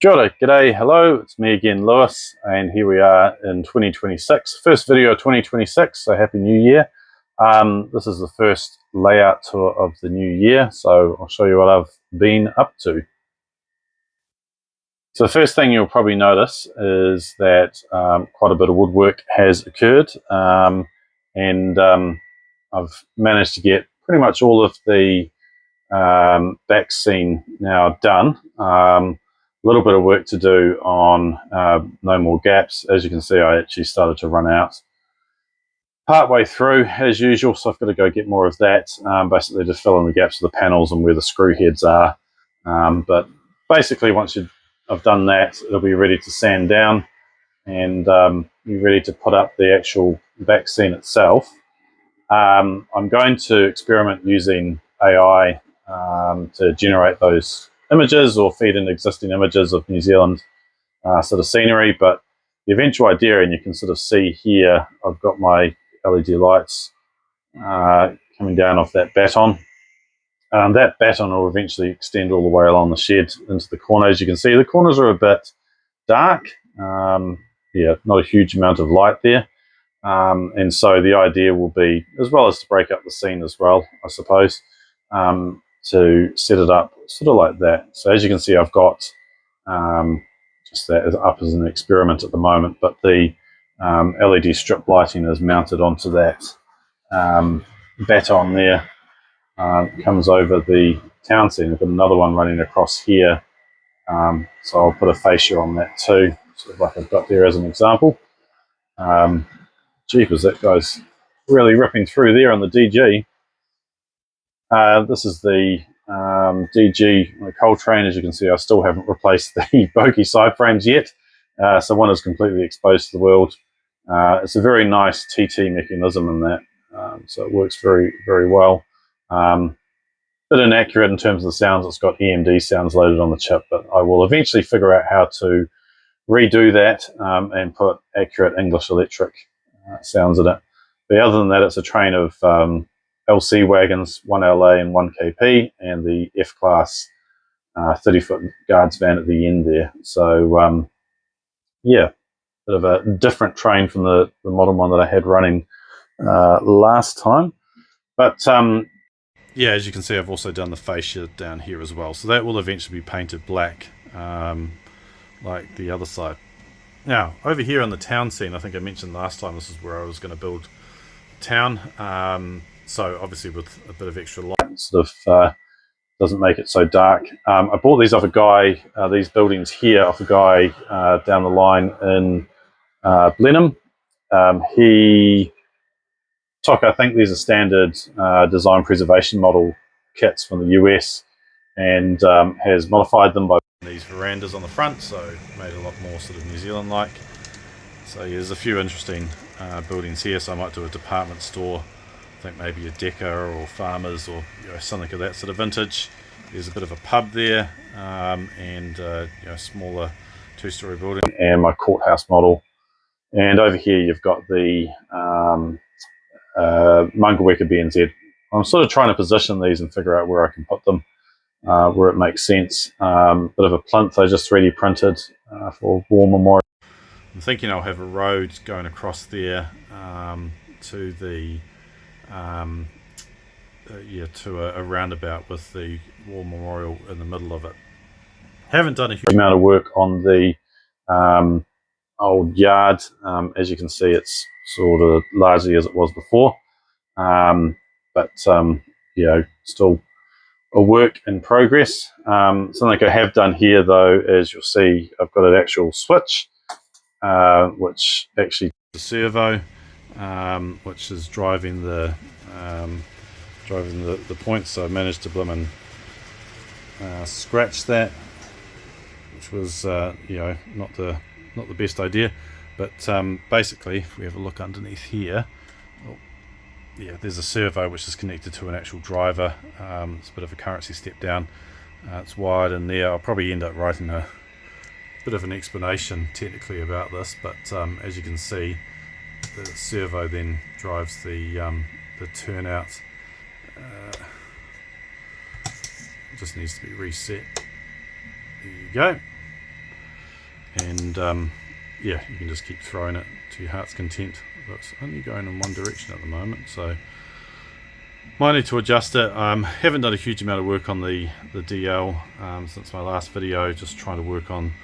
Kia ora, g'day, hello, it's me again, Lewis, and here we are in 2026. First video of 2026, so Happy New Year. This is the first layout tour of the new year, so I'll show you what I've been up to. So the first thing you'll probably notice is that quite a bit of woodwork has occurred, and I've managed to get pretty much all of the back scene now done. A little bit of work to do on No More Gaps. As you can see, I actually started to run out partway through as usual, so I've got to go get more of that, basically to fill in the gaps of the panels and where the screw heads are. But basically once I've done that, it'll be ready to sand down and be ready to put up the actual back scene itself. I'm going to experiment using AI to generate those images or feed in existing images of New Zealand sort of scenery, but the eventual idea, and you can sort of see here, I've got my LED lights coming down off that baton. That baton will eventually extend all the way along the shed into the corner. As you can see, the corners are a bit dark. Yeah, not a huge amount of light there. And so the idea will be, as well as to break up the scene as well, I suppose, to set it up sort of like that. So as you can see, I've got just that up as an experiment at the moment, but the LED strip lighting is mounted onto that baton there. Comes over the town scene. I've got another one running across here, so I'll put a fascia on that too, sort of like I've got there as an example. Jeepers, that guy's really ripping through there on the DG. This is the DG Coltrane. As you can see, I still haven't replaced the bogey side frames yet, so one is completely exposed to the world. It's a very nice TT mechanism in that, so it works very, very well. Bit inaccurate in terms of the sounds. It's got EMD sounds loaded on the chip, but I will eventually figure out how to redo that and put accurate English electric sounds in it. But other than that, it's a train of LC wagons, one LA and one KP, and the F-Class 30-foot guards van at the end there. So, yeah, bit of a different train from the modern one that I had running last time. But, yeah, as you can see, I've also done the fascia down here as well. So that will eventually be painted black, like the other side. Now, over here on the town scene, I think I mentioned last time, this is where I was going to build town. So obviously with a bit of extra light, sort of doesn't make it so dark. I bought these off a guy, these buildings here, off a guy down the line in Blenheim. He took, I think these are standard design preservation model kits from the US, and has modified them by these verandas on the front, so made it a lot more sort of New Zealand like. So yeah, there's a few interesting buildings here, so I might do a department store, I think maybe a Decker or Farmers, or something of that sort of vintage. There's a bit of a pub there, and smaller two-story building, and my courthouse model. And over here you've got the Mangaweka BNZ. I'm sort of trying to position these and figure out where I can put them, where it makes sense. Bit of a plinth I just 3D printed for War Memorial. I'm thinking I'll have a road going across there to the to a roundabout with the War Memorial in the middle of it. Haven't done a huge amount of work on the old yard. As you can see, it's sort of largely as it was before, but still a work in progress. Something I have done here though is, you'll see I've got an actual switch, which actually the servo, which is driving the points. So I managed to blimmin' scratch that, which was not the best idea. But basically, if we have a look underneath here, there's a servo which is connected to an actual driver. It's a bit of a currency step down. It's wired in there. I'll probably end up writing a bit of an explanation technically about this, but as you can see, the servo then drives the turnout. Just needs to be reset. There you go. and yeah, you can just keep throwing it to your heart's content. But it's only going in one direction at the moment, so might need to adjust it. Haven't done a huge amount of work on the DL since my last video, just trying to work on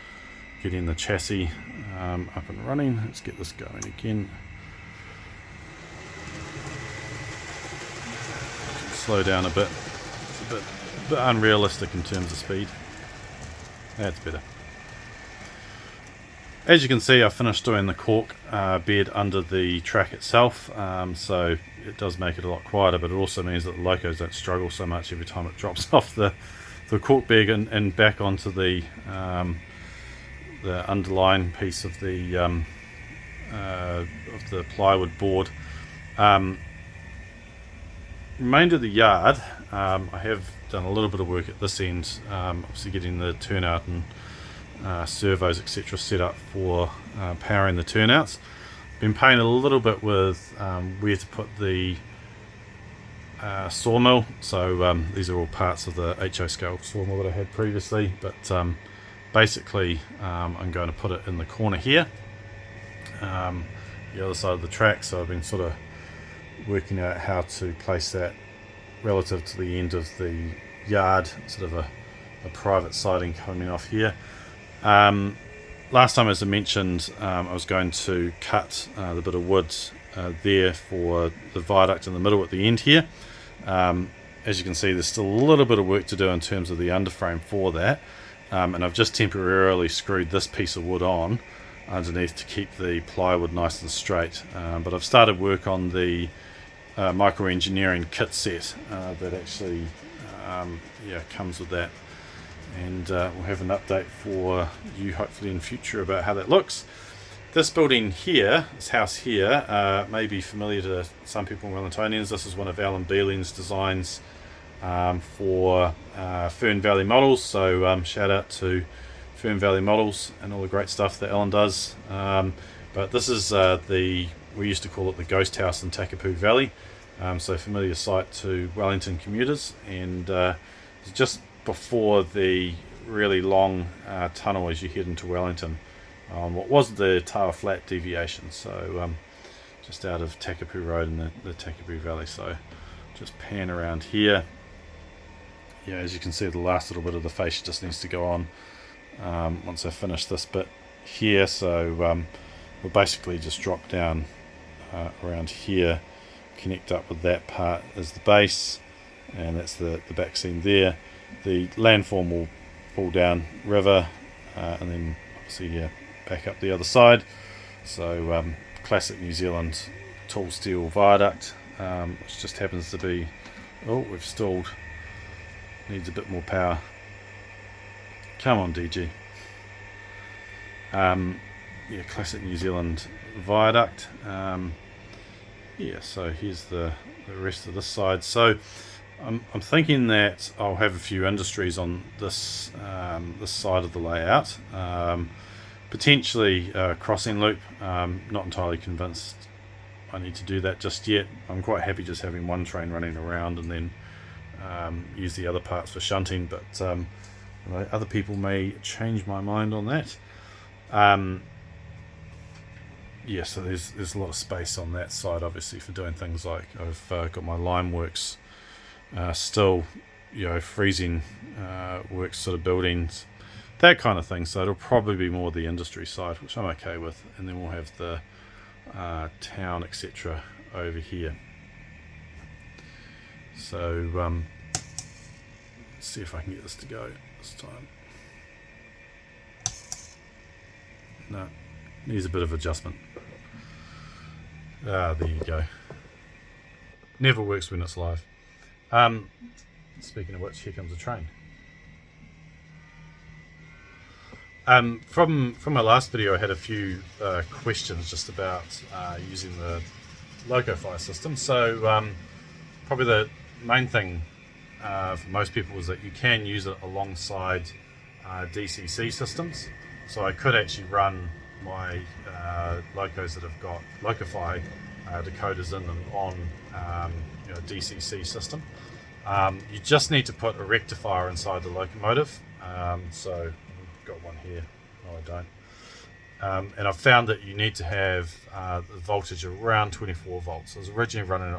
getting the chassis up and running. Let's get this going again. Slow down a bit. It's a bit unrealistic in terms of speed. That's better. As you can see, I finished doing the cork bed under the track itself, so it does make it a lot quieter, but it also means that the locos don't struggle so much every time it drops off the cork bed and back onto the underlying piece of the plywood board. Remainder of the yard, I have done a little bit of work at this end, obviously getting the turnout and servos etc set up for powering the turnouts. Been playing a little bit with where to put the sawmill, so these are all parts of the HO scale sawmill that I had previously, but basically I'm going to put it in the corner here, the other side of the track, so I've been sort of working out how to place that relative to the end of the yard, sort of a private siding coming off here. Last time, as I mentioned, I was going to cut the bit of wood there for the viaduct in the middle at the end here. As you can see, there's still a little bit of work to do in terms of the underframe for that, and I've just temporarily screwed this piece of wood on underneath to keep the plywood nice and straight, but I've started work on the micro engineering kit set that actually comes with that, and we'll have an update for you hopefully in future about how that looks. This building here, this house here, may be familiar to some people in Wellingtonians. This is one of Alan Beeling's designs for Fern Valley Models, so shout out to Fern Valley Models and all the great stuff that Alan does. But this is we used to call it the ghost house in Takapū Valley, so familiar site to Wellington commuters, and it's just before the really long tunnel as you head into Wellington, what was the Tower Flat deviation, so just out of Takapū Road in the Takapū Valley. So just pan around here. Yeah, as you can see, the last little bit of the fascia just needs to go on once I finish this bit here, so we'll basically just drop down around here, connect up with that part as the base, and that's the back seam there. The landform will fall down river, and then obviously back up the other side. So classic New Zealand tall steel viaduct, which just happens to be, oh, we've stalled, needs a bit more power. Come on, DG. Classic New Zealand viaduct. So here's the rest of this side. So I'm thinking that I'll have a few industries on this this side of the layout, potentially a crossing loop. Not entirely convinced I need to do that just yet. I'm quite happy just having one train running around and then use the other parts for shunting, but other people may change my mind on that. So there's a lot of space on that side, obviously, for doing things like I've got my lime works still, freezing works, sort of buildings, that kind of thing. So it'll probably be more the industry side, which I'm okay with, and then we'll have the town, etc. over here. So let's see if I can get this to go this time. No, needs a bit of adjustment. There you go. Never works when it's live. Speaking of which, here comes a train. From my last video, I had a few questions just about using the Locofy system. So probably the main thing for most people is that you can use it alongside DCC systems. So I could actually run my locos that have got Locofy decoders in them on DCC system. You just need to put a rectifier inside the locomotive. So I've got one here. No, I don't. and I've found that you need to have the voltage around 24 volts. I was originally running it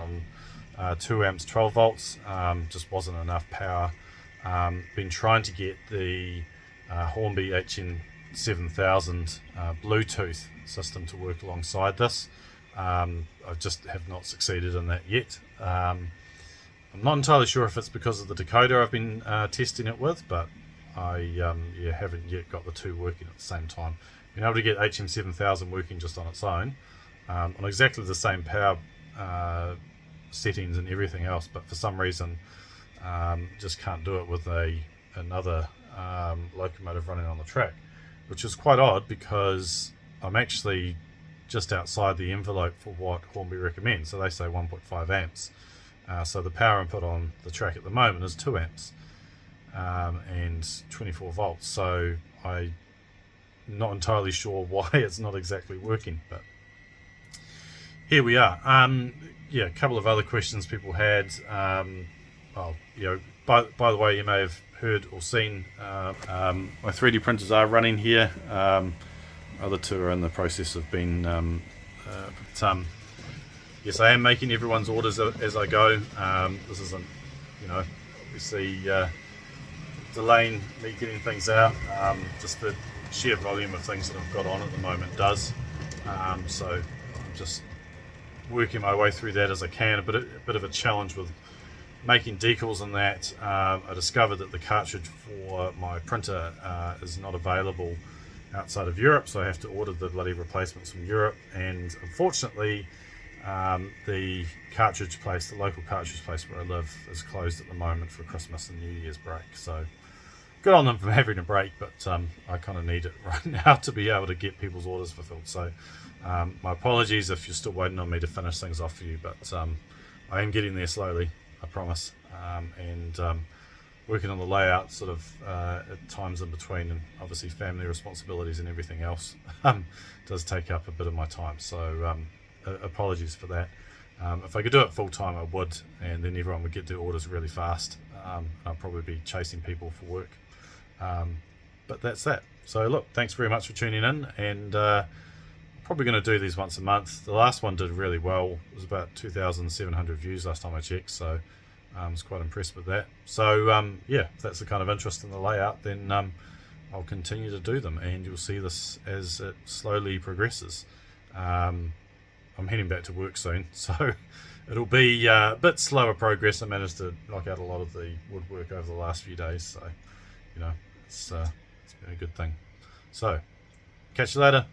on 2 amps 12 volts, just wasn't enough power. Been trying to get the Hornby HN7000 Bluetooth system to work alongside this. I just have not succeeded in that yet. I'm not entirely sure if it's because of the decoder I've been testing it with, but I haven't yet got the two working at the same time. Being able to get HM7000 working just on its own, on exactly the same power settings and everything else, but for some reason just can't do it with another locomotive running on the track, which is quite odd because I'm actually just outside the envelope for what Hornby recommends. So they say 1.5 amps. So the power input on the track at the moment is 2 amps and 24 volts. So I'm not entirely sure why it's not exactly working, but here we are. Yeah, a couple of other questions people had. Well, by the way, you may have heard or seen my 3D printers are running here. Other two are in the process of being yes, I am making everyone's orders as I go. This isn't, obviously delaying me getting things out. Just the sheer volume of things that I've got on at the moment does. So I'm just working my way through that as I can. A bit of a challenge with making decals and that. I discovered that the cartridge for my printer is not available outside of Europe, so I have to order the bloody replacements from Europe, and unfortunately the cartridge place, the local cartridge place where I live, is closed at the moment for Christmas and New Year's break. So good on them for having a break, but I kind of need it right now to be able to get people's orders fulfilled. So my apologies if you're still waiting on me to finish things off for you, but I am getting there slowly, I promise, and working on the layout sort of at times in between, and obviously family responsibilities and everything else does take up a bit of my time. So apologies for that. If I could do it full time I would, and then everyone would get their orders really fast. I'll probably be chasing people for work, but that's that. So look, thanks very much for tuning in, and probably going to do these once a month. The last one did really well. It was about 2,700 views last time I checked, so I was quite impressed with that. So yeah, if that's the kind of interest in the layout, then I'll continue to do them, and you'll see this as it slowly progresses. I'm heading back to work soon, so it'll be a bit slower progress. I managed to knock out a lot of the woodwork over the last few days, so it's been a good thing. So catch you later.